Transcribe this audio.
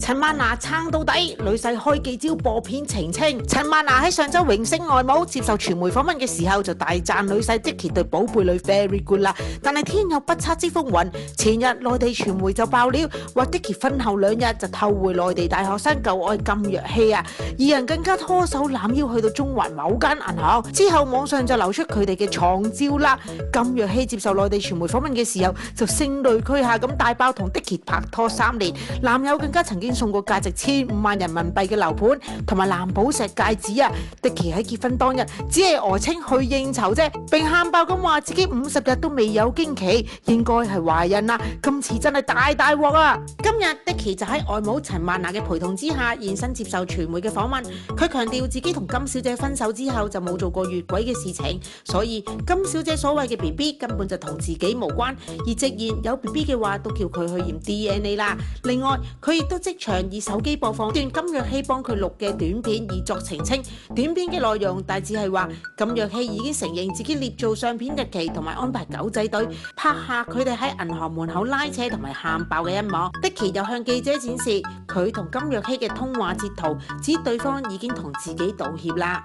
陳曼娜撐到底，女婿開記招播片澄清。陳曼娜喺上週榮升外母接受傳媒訪問嘅時候就大讚女婿 Dicky 對寶貝女 very good 啦。但係天有不測之風雲，前日內地傳媒就爆料話 Dicky 婚後2日就偷回內地大學生舊愛金若曦啊，二人更加拖手攬腰去到中環某間銀行。之後網上就流出佢哋嘅床照啦。金若曦接受內地傳媒訪問嘅時候就聲淚俱下咁大爆同 Dicky 拍拖3年，男友更加曾經送過價值15萬人民幣嘅樓盤同埋藍寶石戒指啊。Dicky 喺結婚當日只係訛稱去應酬啫，並喊爆咁話自己50日都未有經期，應該係懷孕啦。今次真係大鑊啊！今日 Dicky 就喺外母陳曼娜嘅陪同之下現身接受傳媒嘅訪問，佢強調自己同金小姐分手之後就冇做過越軌嘅事情，所以金小姐所謂嘅 BB 根本就同自己無關，而直言有 BB 嘅話都叫佢去驗 DNA 啦。另外佢亦都即場以手機播放段金若曦幫佢錄嘅短片以作澄清。短片嘅內容大致係話金若曦已經承認自己捏造相片日期同埋安排狗仔隊拍下佢哋喺銀行門口拉扯同埋喊爆嘅一幕。Dicky 又向記者展示佢同金若曦嘅通話截圖，指對方已經同自己道歉啦。